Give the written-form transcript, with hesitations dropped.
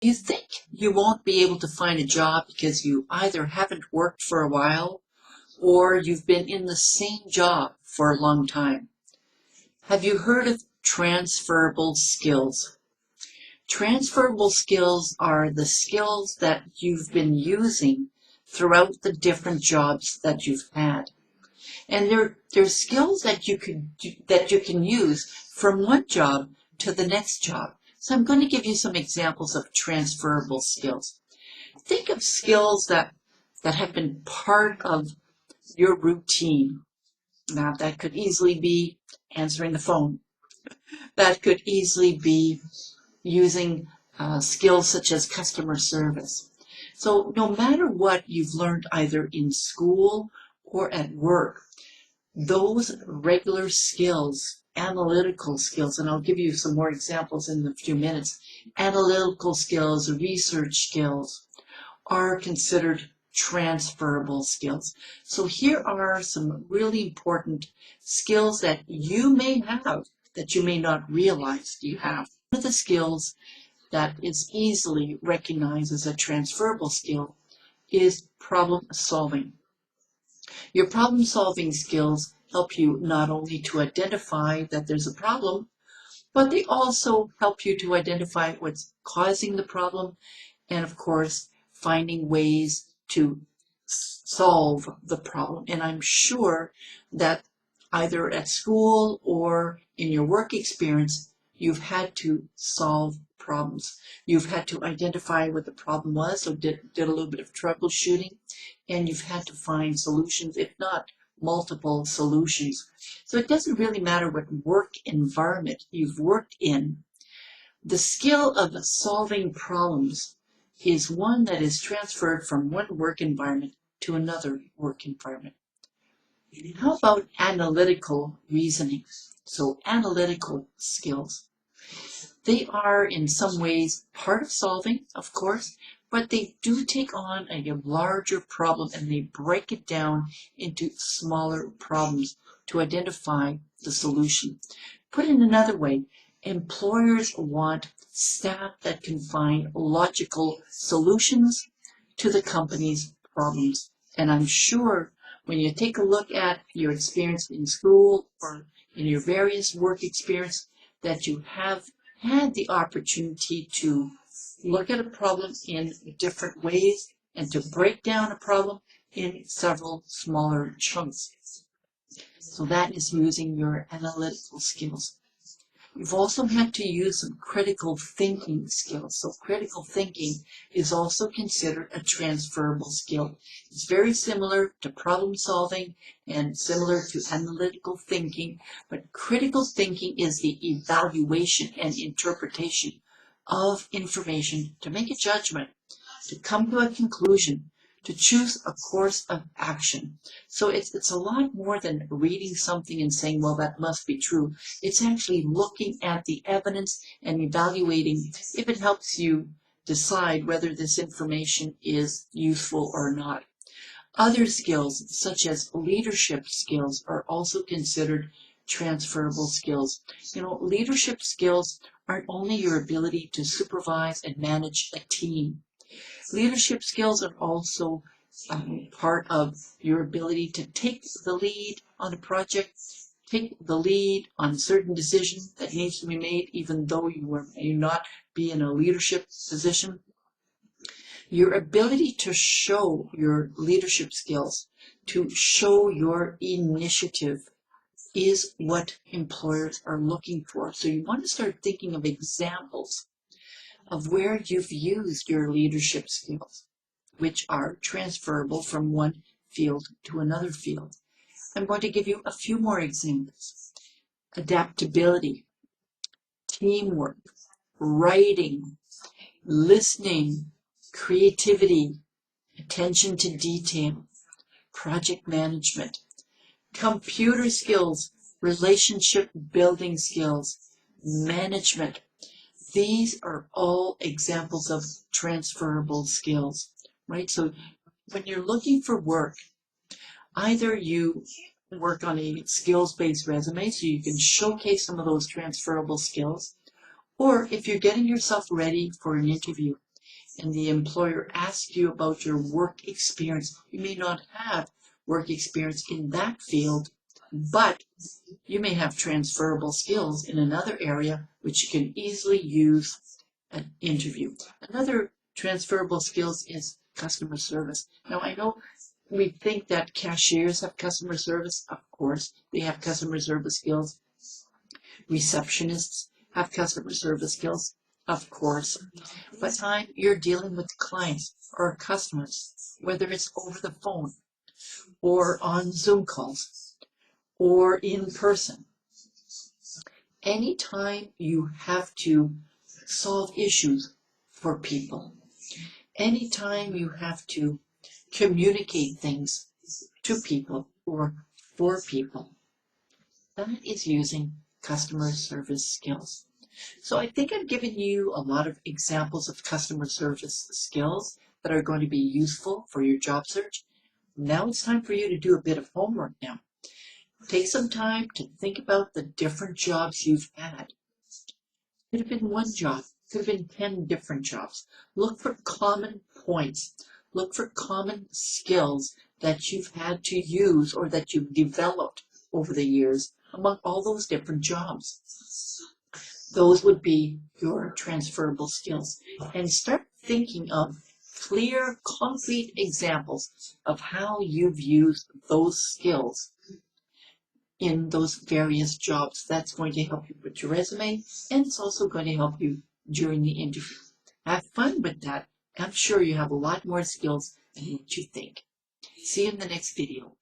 You think you won't be able to find a job because you either haven't worked for a while or you've been in the same job for a long time. Have you heard of transferable skills? Transferable skills are the skills that you've been using throughout the different jobs that you've had. And they're skills that you can use from one job to the next job. So I'm going to give you some examples of transferable skills. Think of skills that have been part of your routine. Now, that could easily be answering the phone. That could easily be using skills such as customer service. So no matter what you've learned either in school or at work, those regular skills, analytical skills, and I'll give you some more examples in a few minutes, analytical skills, research skills, are considered transferable skills. So here are some really important skills that you may have that you may not realize you have. One of the skills that is easily recognized as a transferable skill is problem solving. Your problem solving skills help you not only to identify that there's a problem, but they also help you to identify what's causing the problem and, of course, finding ways to solve the problem. And I'm sure that either at school or in your work experience, you've had to solve problems. You've had to identify what the problem was, so did a little bit of troubleshooting, and you've had to find solutions, if not multiple solutions. So it doesn't really matter what work environment you've worked in. The skill of solving problems is one that is transferred from one work environment to another work environment. How about analytical reasoning? So analytical skills. They are in some ways part of solving, of course, but they do take on a larger problem and they break it down into smaller problems to identify the solution. Put it another way, employers want staff that can find logical solutions to the company's problems. And I'm sure when you take a look at your experience in school or in your various work experience, that you have had the opportunity to look at a problem in different ways and to break down a problem in several smaller chunks. So that is using your analytical skills. You've also had to use some critical thinking skills. So critical thinking is also considered a transferable skill. It's very similar to problem solving and similar to analytical thinking, but critical thinking is the evaluation and interpretation of information to make a judgment, to come to a conclusion, to choose a course of action. So it's a lot more than reading something and saying, well, that must be true. It's actually looking at the evidence and evaluating if it helps you decide whether this information is useful or not. Other skills, such as leadership skills, are also considered transferable skills. You know, leadership skills aren't only your ability to supervise and manage a team. Leadership skills are also part of your ability to take the lead on a project, take the lead on a certain decision that needs to be made, even though you may not be in a leadership position. Your ability to show your leadership skills, to show your initiative, is what employers are looking for. So you want to start thinking of examples of where you've used your leadership skills, which are transferable from one field to another field. I'm going to give you a few more examples. Adaptability, teamwork, writing, listening, creativity, attention to detail, project management, computer skills, relationship building skills, management. These are all examples of transferable skills, right? So when you're looking for work, either you work on a skills-based resume so you can showcase some of those transferable skills, or if you're getting yourself ready for an interview, and the employer asks you about your work experience. You may not have work experience in that field, but you may have transferable skills in another area which you can easily use an interview. Another transferable skills is customer service. Now I know we think that cashiers have customer service. Of course, they have customer service skills. Receptionists have customer service skills. Of course. But time you're dealing with clients or customers, whether it's over the phone or on Zoom calls or in person, anytime you have to solve issues for people, anytime you have to communicate things to people or for people, that is using customer service skills. So I think I've given you a lot of examples of customer service skills that are going to be useful for your job search. Now it's time for you to do a bit of homework now. Take some time to think about the different jobs you've had. Could have been one job, could have been 10 different jobs. Look for common points. Look for common skills that you've had to use or that you've developed over the years among all those different jobs. Those would be your transferable skills. And start thinking of clear, concrete examples of how you've used those skills in those various jobs. That's going to help you with your resume, and it's also going to help you during the interview. Have fun with that. I'm sure you have a lot more skills than what you think. See you in the next video.